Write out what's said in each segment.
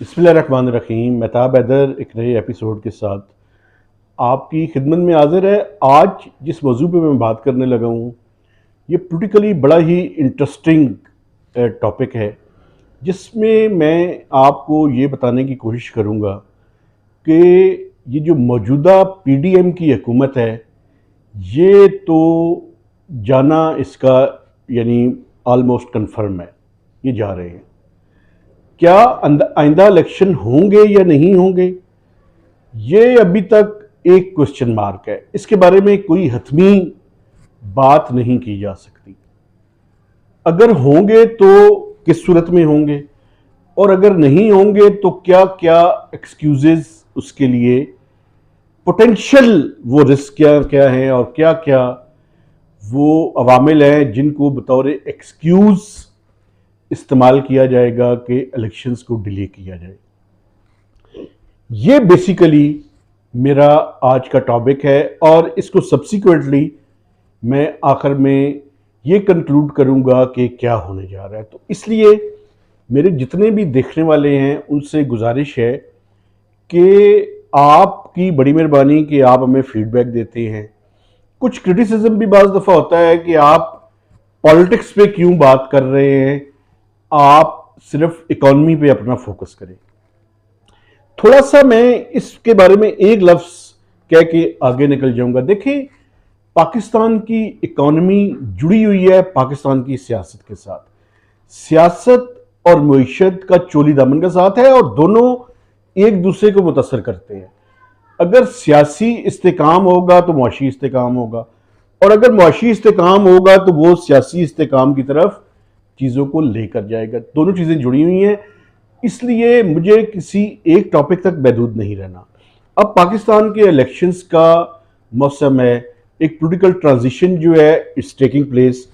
बिस्मिल्लाहिर्रहमानिर्रहीम। मेहताब हैदर एक नए एपिसोड के साथ आपकी खिदमत में हाजिर है। आज जिस मौजू पे मैं बात करने लगा हूँ, ये पोलिटिकली बड़ा ही इंटरेस्टिंग टॉपिक है, जिसमें मैं आपको ये बताने की कोशिश करूँगा कि ये जो मौजूदा पीडीएम की हुकूमत है, ये तो जाना इसका यानी ऑलमोस्ट कन्फर्म है, ये जा रहे हैं। क्या आइंदा इलेक्शन होंगे या नहीं होंगे, ये अभी तक एक क्वेश्चन मार्क है। इसके बारे में कोई हतमी बात नहीं की जा सकती। अगर होंगे तो किस सूरत में होंगे, और अगर नहीं होंगे तो क्या क्या एक्सक्यूजेस उसके लिए, पोटेंशियल वो रिस्क क्या क्या है और क्या क्या वो अवामिल हैं जिनको बतौर एक्सक्यूज इस्तेमाल किया जाएगा कि इलेक्शंस को डिले किया जाए। ये बेसिकली मेरा आज का टॉपिक है, और इसको सब्सिक्वेंटली मैं आखिर में ये कंक्लूड करूंगा कि क्या होने जा रहा है। तो इसलिए मेरे जितने भी देखने वाले हैं उनसे गुजारिश है कि आपकी बड़ी मेहरबानी कि आप हमें फीडबैक देते हैं। कुछ क्रिटिसिज्म भी बाज़ दफ़ा होता है कि आप पॉलिटिक्स पे क्यों बात कर रहे हैं, आप सिर्फ इकॉनमी पे अपना फोकस करें। थोड़ा सा मैं इसके बारे में एक लफ्ज कह के आगे निकल जाऊंगा। देखिए, पाकिस्तान की इकॉनमी जुड़ी हुई है पाकिस्तान की सियासत के साथ। सियासत और मईशत का चोली दामन का साथ है, और दोनों एक दूसरे को मुतासर करते हैं। अगर सियासी इस्तेकाम होगा तो मुआशी इस्तेकाम होगा, और अगर मुआशी इस्तेकाम होगा तो वो सियासी इस्तेकाम की तरफ चीज़ों को लेकर जाएगा। दोनों चीज़ें जुड़ी हुई हैं, इसलिए मुझे किसी एक टॉपिक तक महदूद नहीं रहना। अब पाकिस्तान के इलेक्शंस का मौसम है, एक पॉलिटिकल ट्रांजिशन जो है इट्स टेकिंग प्लेस।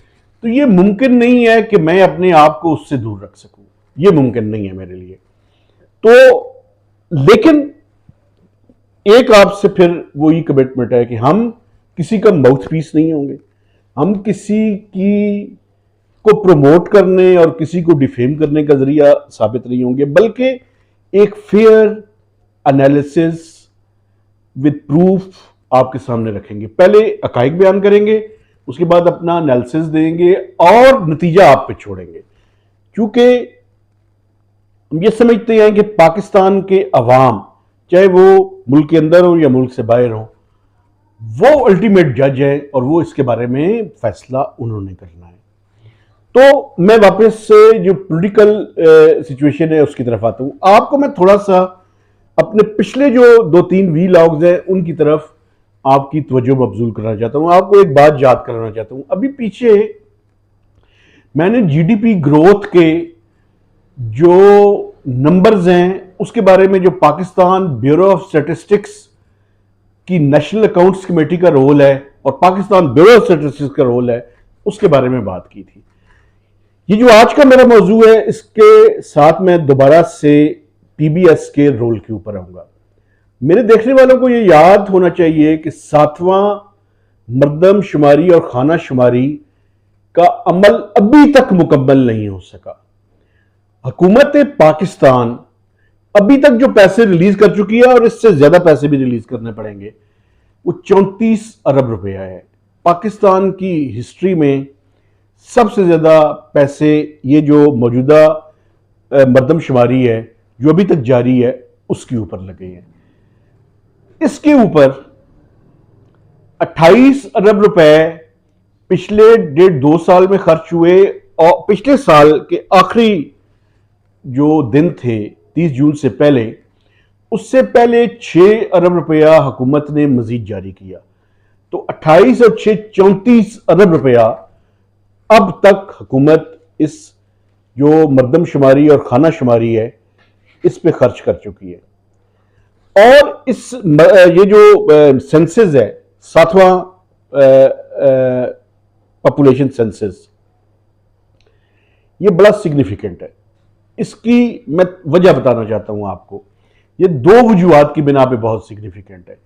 तो ये मुमकिन नहीं है कि मैं अपने आप को उससे दूर रख सकूं, ये मुमकिन नहीं है मेरे लिए। तो लेकिन एक आपसे फिर वही कमिटमेंट है कि हम किसी का माउथ पीस नहीं होंगे, हम किसी की को प्रमोट करने और किसी को डिफेम करने का जरिया साबित नहीं होंगे, बल्कि एक फेयर एनालिसिस विद प्रूफ आपके सामने रखेंगे। पहले हकाइक बयान करेंगे, उसके बाद अपना एनालिसिस देंगे और नतीजा आप पे छोड़ेंगे। क्योंकि हम ये समझते हैं कि पाकिस्तान के अवाम, चाहे वो मुल्क के अंदर हो या मुल्क से बाहर हो, वो अल्टीमेट जज है और वो इसके बारे में फैसला उन्होंने करना है। तो मैं वापस से जो पॉलिटिकल सिचुएशन है उसकी तरफ आता हूं। आपको मैं थोड़ा सा अपने पिछले जो 2-3 वीलॉग्स हैं उनकी तरफ आपकी तवज्जो मबजूल करना चाहता हूं। आपको एक बात याद कराना चाहता हूं। अभी पीछे मैंने जीडीपी ग्रोथ के जो नंबर्स हैं उसके बारे में, जो पाकिस्तान ब्यूरो ऑफ स्टैटिस्टिक्स की नेशनल अकाउंट्स कमेटी का रोल है और पाकिस्तान ब्यूरो ऑफ स्टैटिस्टिक्स का रोल है, उसके बारे में बात की थी। ये जो आज का मेरा मौजू है, इसके साथ मैं दोबारा से पीबीएस के रोल के ऊपर आऊंगा। मेरे देखने वालों को ये याद होना चाहिए कि 7वां मरदम शुमारी और खाना शुमारी का अमल अभी तक मुकम्मल नहीं हो सका। हुकूमत पाकिस्तान अभी तक जो पैसे रिलीज कर चुकी है, और इससे ज्यादा पैसे भी रिलीज करने पड़ेंगे, वो 34 अरब रुपया है। पाकिस्तान की हिस्ट्री में सबसे ज्यादा पैसे ये जो मौजूदा मरदमशुमारी है जो अभी तक जारी है उसके ऊपर लगे हैं। इसके ऊपर 28 अरब रुपए पिछले 1.5-2 साल में खर्च हुए, और पिछले साल के आखिरी जो दिन थे 30 जून से पहले, उससे पहले 6 अरब रुपया हुकूमत ने मजीद जारी किया। तो 28 और 6 34 अरब रुपया अब तक हुकूमत इस जो मरदमशुमारी और खाना शुमारी है इस पे खर्च कर चुकी है। और इस ये जो सेंसस है, 7वां पॉपुलेशन सेंसस, ये बड़ा सिग्निफिकेंट है। इसकी मैं वजह बताना चाहता हूं आपको। ये 2 वजूहात की बिना पे बहुत सिग्निफिकेंट है।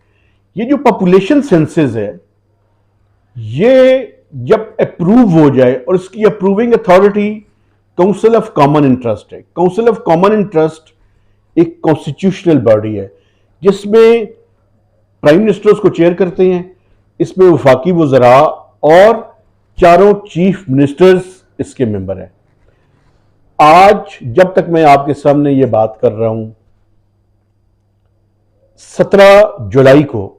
ये जो पॉपुलेशन सेंसस है, ये जब अप्रूव हो जाए, और इसकी approving authority council of common interest है। काउंसिल ऑफ कॉमन इंटरेस्ट एक कॉन्स्टिट्यूशनल बॉडी है जिसमें प्राइम मिनिस्टर उसको चेयर करते हैं, इसमें वफाकी वज़रा और चारों चीफ मिनिस्टर्स इसके मेंबर हैं। आज जब तक मैं आपके सामने ये बात कर रहा हूं, 17 जुलाई को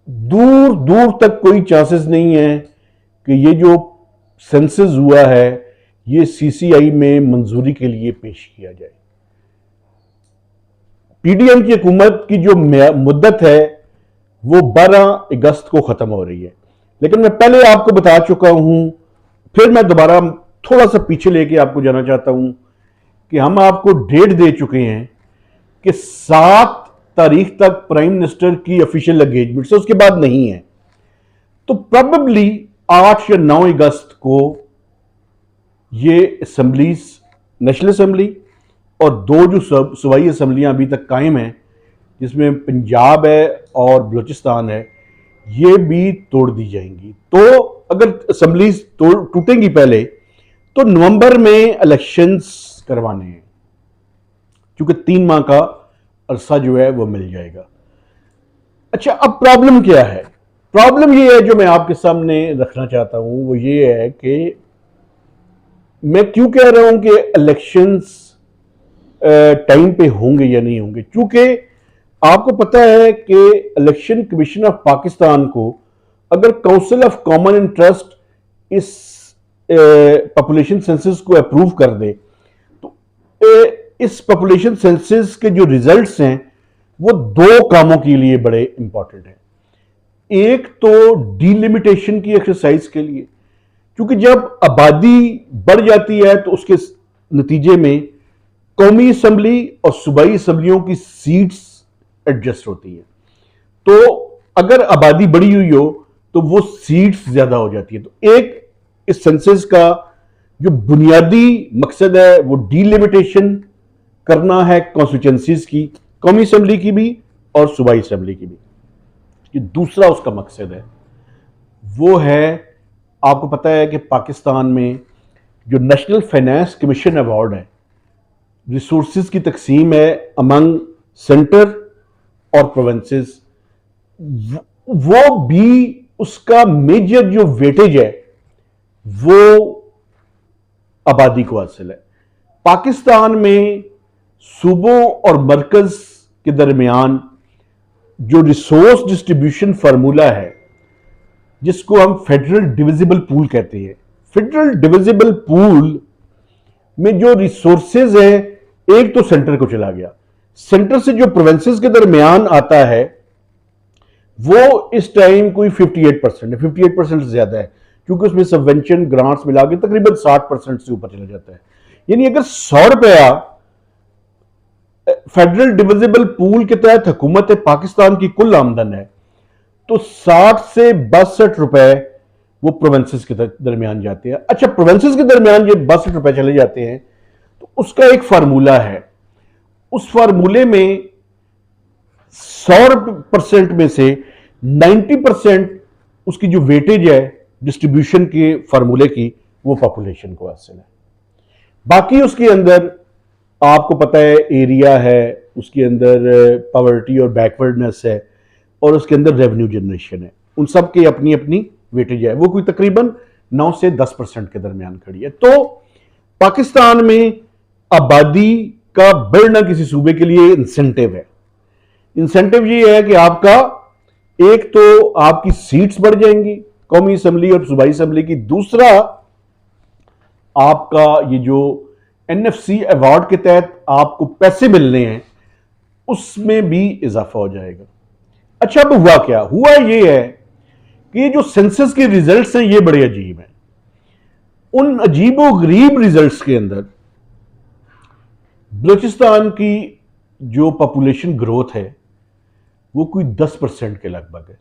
दूर दूर तक कोई चांसेस नहीं है कि ये जो सेंसस हुआ है ये सीसीआई में मंजूरी के लिए पेश किया जाए। पीडीएम की हुकूमत की जो मुद्दत है वो 12 अगस्त को खत्म हो रही है, लेकिन मैं पहले आपको बता चुका हूं, फिर मैं दोबारा थोड़ा सा पीछे लेके आपको जाना चाहता हूं कि हम आपको डेट दे चुके हैं कि 7 तारीख तक प्राइम मिनिस्टर की ऑफिशियल एंगेजमेंट से, उसके बाद नहीं है। तो प्रोबेबली 8 या 9 अगस्त को ये असेंबलीज, नेशनल असेंबली और 2 जो सूबाई असेंबलियां अभी तक कायम हैं, जिसमें पंजाब है और बलूचिस्तान है, ये भी तोड़ दी जाएंगी। तो अगर असेंबलीज टूटेंगी पहले तो नवंबर में इलेक्शंस करवाने हैं, क्योंकि 3 माह का अरसा जो है वो मिल जाएगा। अच्छा, अब प्रॉब्लम क्या है? प्रॉब्लम ये है जो मैं आपके सामने रखना चाहता हूं, वो ये है कि मैं क्यों कह रहा हूं कि इलेक्शंस टाइम पे होंगे या नहीं होंगे। क्योंकि आपको पता है कि इलेक्शन कमीशन ऑफ पाकिस्तान को अगर काउंसिल ऑफ कॉमन इंटरेस्ट इस पॉपुलेशन सेंसस को अप्रूव कर दे तो इस पॉपुलेशन सेंसस के जो रिजल्ट्स हैं वो 2 कामों के लिए बड़े इंपॉर्टेंट हैं। एक तो डिलिमिटेशन की एक्सरसाइज के लिए, क्योंकि जब आबादी बढ़ जाती है तो उसके नतीजे में कौमी असम्बली और सूबाई असम्बलियों की सीट्स एडजस्ट होती हैं। तो अगर आबादी बढ़ी हुई हो तो वो सीट्स ज्यादा हो जाती है। तो एक इस सेंसस का जो बुनियादी मकसद है वो डिलिमिटेशन करना है कॉन्स्टिट्यूएंसीज की, कौमी असम्बली की भी और सूबाई असम्बली की भी। ये दूसरा उसका मकसद है वो है, आपको पता है कि पाकिस्तान में जो नेशनल फाइनेंस कमीशन अवार्ड है, रिसोर्सेज की तकसीम है अमंग सेंटर और प्रोविंसेस, वो भी उसका मेजर जो वेटेज है वो आबादी को हासिल है। पाकिस्तान में सूबों और मरकज के दरमियान जो रिसोर्स डिस्ट्रीब्यूशन फार्मूला है, जिसको हम फेडरल डिविजिबल पूल कहते हैं, फेडरल डिविजिबल पूल में जो रिसोर्सेज है एक तो सेंटर को चला गया, सेंटर से जो प्रोविंसेस के दरमियान आता है वो इस टाइम कोई 58% है, 58% से ज्यादा है, क्योंकि उसमें सबवेंशन ग्रांट्स मिला के तकरीबन 60% से ऊपर चला जाता है। यानी अगर 100 रुपया फेडरल डिविजिबल पूल के तहत हुकूमत पाकिस्तान की कुल आमदन है तो 60 से 62 रुपए वो प्रोविंसेस के दरमियान जाते हैं। अच्छा, प्रोविंसेस के दरमियान ये 62 रुपए चले जाते हैं तो उसका एक फार्मूला है, उस फार्मूले में 100% में से 90% उसकी जो वेटेज है डिस्ट्रीब्यूशन के फार्मूले की वो पॉपुलेशन को हासिल है। बाकी उसके अंदर आपको पता है एरिया है, उसके अंदर पॉवर्टी और बैकवर्डनेस है और उसके अंदर रेवेन्यू जनरेशन है, उन सब की अपनी अपनी वेटेज है, वो कोई तकरीबन 9 से 10% के दरमियान खड़ी है। तो पाकिस्तान में आबादी का बढ़ना किसी सूबे के लिए इंसेंटिव है। इंसेंटिव ये है कि आपका एक तो आपकी सीट्स बढ़ जाएंगी कौमी असम्बली और सूबाई असम्बली की, दूसरा आपका ये जो एनएफसी अवार्ड के तहत आपको पैसे मिलने हैं उसमें भी इजाफा हो जाएगा। अच्छा, अब हुआ क्या? हुआ ये है कि ये जो सेंसस के रिजल्ट्स हैं ये बड़े अजीब हैं। उन अजीबो गरीब रिजल्ट्स के अंदर बलूचिस्तान की जो पॉपुलेशन ग्रोथ है वो कोई 10% के लगभग है।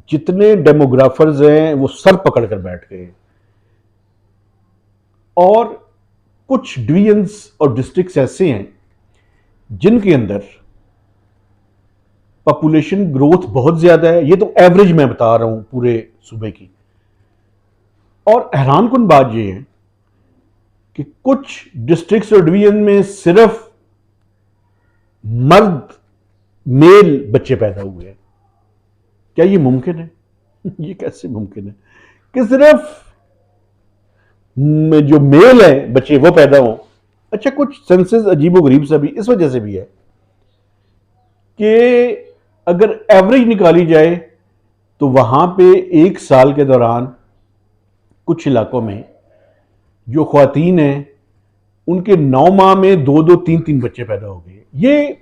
जितने डेमोग्राफर्स हैं वो सर पकड़ कर बैठ गए हैं और कुछ डिवीजन्स और डिस्ट्रिक्ट्स ऐसे हैं जिनके अंदर पॉपुलेशन ग्रोथ बहुत ज्यादा है। ये तो एवरेज मैं बता रहा हूं पूरे सूबे की। और हैरानकुन बात ये है कि कुछ डिस्ट्रिक्ट्स और डिवीजन में सिर्फ मर्द मेल बच्चे पैदा हुए हैं। क्या ये मुमकिन है? ये कैसे मुमकिन है कि सिर्फ जो मेल है बच्चे वो पैदा हों? अच्छा, कुछ सेंसेस अजीबोगरीब सा भी इस वजह से भी है कि अगर एवरेज निकाली जाए तो वहां पे एक साल के दौरान कुछ इलाकों में जो ख्वातीन हैं उनके 9 माह में 2-2, 3-3 बच्चे पैदा हो गए। ये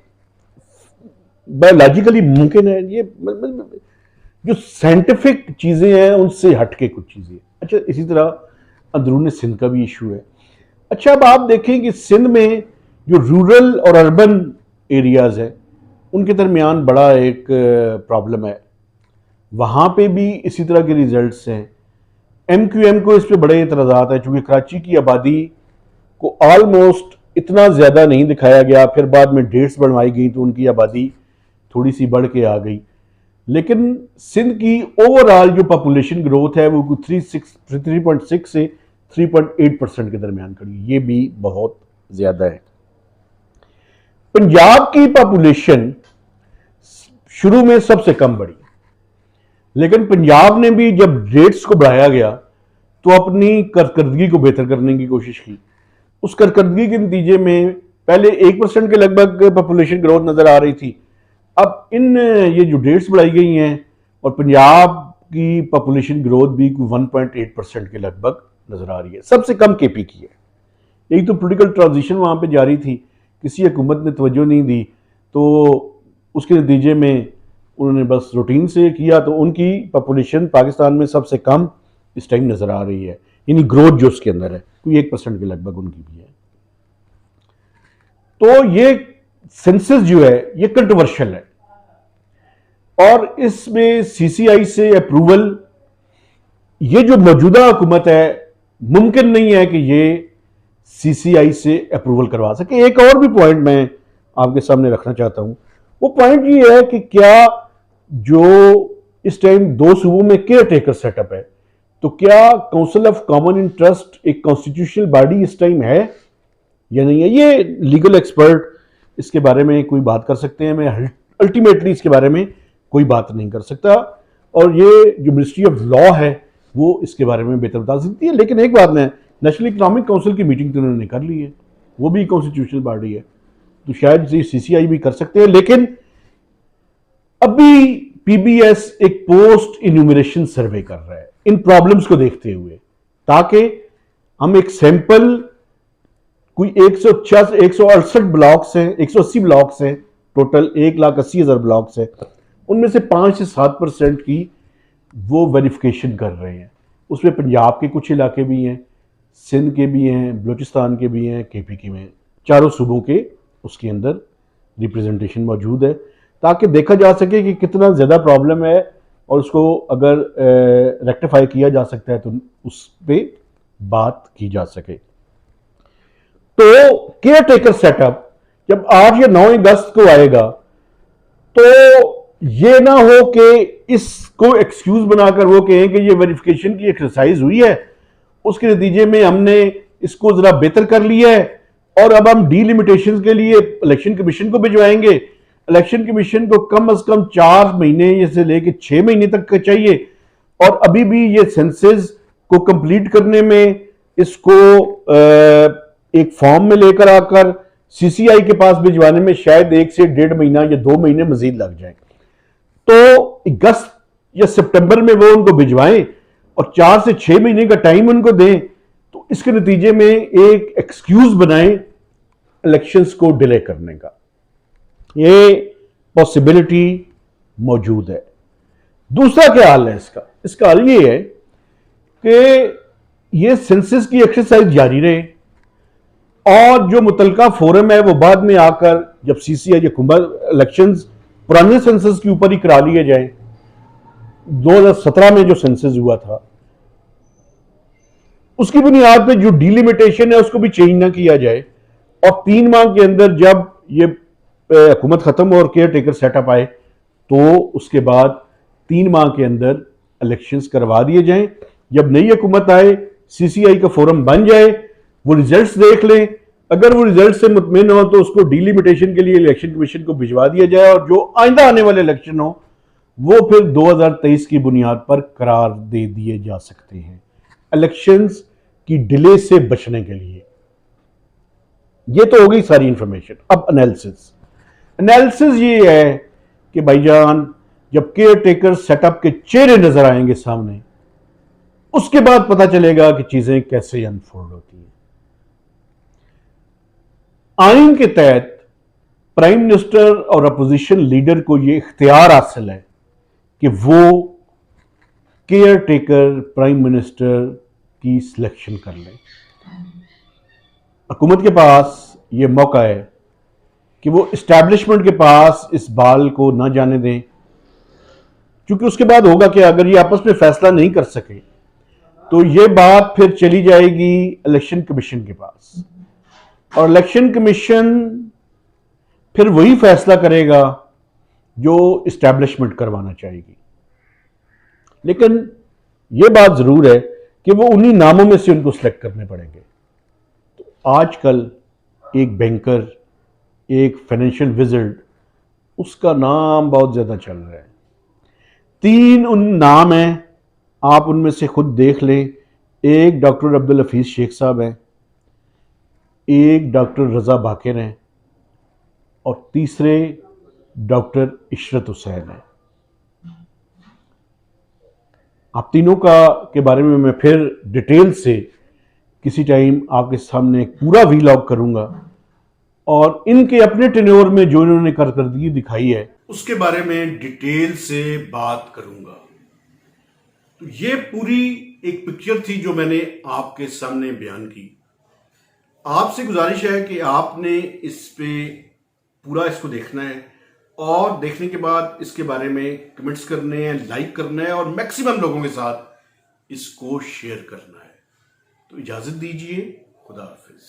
बायोलॉजिकली मुमकिन है? ये जो साइंटिफिक चीजें हैं उनसे हटके कुछ चीजें। अच्छा, इसी तरह अंदरून सिंध का भी इशू है। अच्छा, अब आप देखें कि सिंध में जो रूरल और अर्बन एरियाज हैं उनके दरमियान बड़ा एक प्रॉब्लम है। वहां पे भी इसी तरह के रिजल्ट्स हैं। MQM को इस पे बड़े एतराज़ात हैं, चूंकि कराची की आबादी को ऑलमोस्ट इतना ज़्यादा नहीं दिखाया गया, फिर बाद में डेट्स बढ़वाई गई तो उनकी आबादी थोड़ी सी बढ़ के आ गई। लेकिन सिंध की ओवरऑल जो पॉपुलेशन ग्रोथ है वो 3.6 से 3.8% के दरमियान खड़ी। ये भी बहुत ज़्यादा है। पंजाब की पॉपुलेशन शुरू में सबसे कम बढ़ी, लेकिन पंजाब ने भी जब रेट्स को बढ़ाया गया तो अपनी कारकर्दगी को बेहतर करने की कोशिश की। उस कारकर्दगी के नतीजे में पहले 1% के लगभग पॉपुलेशन ग्रोथ नजर आ रही थी। अब इन ये जो डेट्स बढ़ाई गई हैं और पंजाब की पॉपुलेशन ग्रोथ भी 1.8% के लगभग नजर आ रही है। सबसे कम KP की है। एक तो पॉलिटिकल ट्रांजिशन वहां पे जारी थी, किसी हुकूमत ने तवज्जो नहीं दी, तो उसके नतीजे में उन्होंने बस रूटीन से किया, तो उनकी पॉपुलेशन पाकिस्तान में सबसे कम इस टाइम नजर आ रही है। यानी ग्रोथ जो उसके अंदर है कोई 1% के लगभग उनकी भी है। तो ये सेंसस जो है ये कंट्रोवर्शियल है और इसमें CCI से अप्रूवल, ये जो मौजूदा हुकूमत है मुमकिन नहीं है कि ये CCI से अप्रूवल करवा सके। एक और भी पॉइंट मैं आपके सामने रखना चाहता हूं, वो पॉइंट ये है कि क्या जो इस टाइम 2 सूबों में केयर टेकर सेटअप है, तो क्या काउंसिल ऑफ कॉमन इंटरेस्ट एक कॉन्स्टिट्यूशनल बॉडी इस टाइम है या नहीं है? ये लीगल एक्सपर्ट इसके बारे में कोई बात कर सकते हैं, मैं अल्टीमेटली इसके बारे में कोई बात नहीं कर सकता, और ये जो मिनिस्ट्री ऑफ लॉ है वो इसके बारे में बेहतर बता सकती है। लेकिन एक बात है, नेशनल इकोनॉमिक काउंसिल की मीटिंग तो उन्होंने कर ली है, वो भी कॉन्स्टिट्यूशनल बॉडी है, तो शायद CCI भी कर सकते हैं। लेकिन अभी PBS एक पोस्ट इन्यूमरेशन सर्वे कर रहा है इन प्रॉब्लम्स को देखते हुए, ताकि हम एक सैंपल, कोई 168 ब्लॉक्स हैं, 180 ब्लॉक्स हैं, टोटल 1,80,000 ब्लॉक्स हैं, उनमें से 5 से 7% की वो वेरिफिकेशन कर रहे हैं। उसमें पंजाब के कुछ इलाके भी हैं, सिंध के भी हैं, बलूचिस्तान के भी हैं, KP के में, चारों सूबों के उसके अंदर रिप्रेजेंटेशन मौजूद है, ताकि देखा जा सके कि कितना ज़्यादा प्रॉब्लम है और उसको अगर रेक्टिफाई किया जा सकता है तो उस पर बात की जा सके। तो केयर टेकर सेटअप जब 8 या 9 अगस्त को आएगा तो ये ना हो कि इसको एक्सक्यूज बनाकर वो कहें कि ये वेरिफिकेशन की एक्सरसाइज हुई है, उसके नतीजे में हमने इसको जरा बेहतर कर लिया है और अब हम डीलिमिटेशन के लिए इलेक्शन कमीशन को भिजवाएंगे। इलेक्शन कमीशन को कम से कम 4 महीने से लेकर 6 महीने तक का चाहिए, और अभी भी ये सेंसस को कंप्लीट करने में इसको एक फॉर्म में लेकर आकर CCI के पास भिजवाने में शायद 1 से 1.5 महीना या 2 महीने मजीद लग जाए। तो अगस्त या सितंबर में वो उनको भिजवाएं और 4 से 6 महीने का टाइम उनको दें, तो इसके नतीजे में एक एक्सक्यूज बनाएं इलेक्शंस को डिले करने का। ये पॉसिबिलिटी मौजूद है। दूसरा क्या हाल है इसका हाल ये है कि ये सेंसस की एक्सरसाइज जारी रहे और जो मुतलका फोरम है वो बाद में आकर जब CCI इलेक्शंस पुराने सेंसस के ऊपर ही करा लिए जाए, 2017 में जो सेंसस हुआ था उसकी बुनियाद पे जो डिलिमिटेशन है उसको भी चेंज ना किया जाए, और 3 माह के अंदर जब ये हुकूमत खत्म और केयर टेकर सेटअप आए तो उसके बाद 3 माह के अंदर इलेक्शंस करवा दिए जाएं। जब नई हुकूमत आए, CCI का फोरम बन जाए, वो रिजल्ट्स देख लें, अगर वो रिजल्ट से मुतमिन हो तो उसको डिलिमिटेशन के लिए इलेक्शन कमीशन को भिजवा दिया जाए और जो आइंदा आने वाले इलेक्शन हो वो फिर 2023 की बुनियाद पर करार दे दिए जा सकते हैं इलेक्शंस की डिले से बचने के लिए। ये तो हो गई सारी इंफॉर्मेशन। अब एनालिसिस, एनालिसिस ये है कि भाईजान जब केयर टेकर सेटअप के चेहरे नजर आएंगे सामने, उसके बाद पता चलेगा कि चीजें कैसे अनफोल्ड होती हैं। आइन के तहत प्राइम मिनिस्टर और अपोजिशन लीडर को यह इख्तियार हासिल है कि वो केयर टेकर प्राइम मिनिस्टर की सिलेक्शन कर लें। हुकूमत के पास ये मौका है कि वो इस्टेब्लिशमेंट के पास इस बाल को ना जाने दें, क्योंकि उसके बाद होगा कि अगर ये आपस में फैसला नहीं कर सके तो ये बात फिर चली जाएगी इलेक्शन कमीशन के पास, और इलेक्शन कमीशन फिर वही फैसला करेगा जो इस्टेब्लिशमेंट करवाना चाहेगी। लेकिन यह बात जरूर है कि वो उन्हीं नामों में से उनको सिलेक्ट करने पड़ेंगे। तो आजकल एक बैंकर, एक फाइनेंशियल विजिट, उसका नाम बहुत ज्यादा चल रहा है। 3 उन नाम हैं, आप उनमें से खुद देख लें। एक डॉक्टर अब्दुल हफीज शेख साहब हैं, एक डॉक्टर रजा बाकिर हैं और तीसरे डॉक्टर इशरत हुसैन हैं। आप तीनों के बारे में मैं फिर डिटेल से किसी टाइम आपके सामने एक पूरा वीलॉग करूंगा और इनके अपने टेन्योर में जो इन्होंने कारकर्दगी दिखाई है उसके बारे में डिटेल से बात करूंगा। तो ये पूरी एक पिक्चर थी जो मैंने आपके सामने बयान की। आपसे गुजारिश है कि आपने इस पे पूरा इसको देखना है और देखने के बाद इसके बारे में कमेंट्स करने हैं, लाइक करना है और मैक्सिमम लोगों के साथ इसको शेयर करना है। तो इजाजत दीजिए, खुदा हाफिज।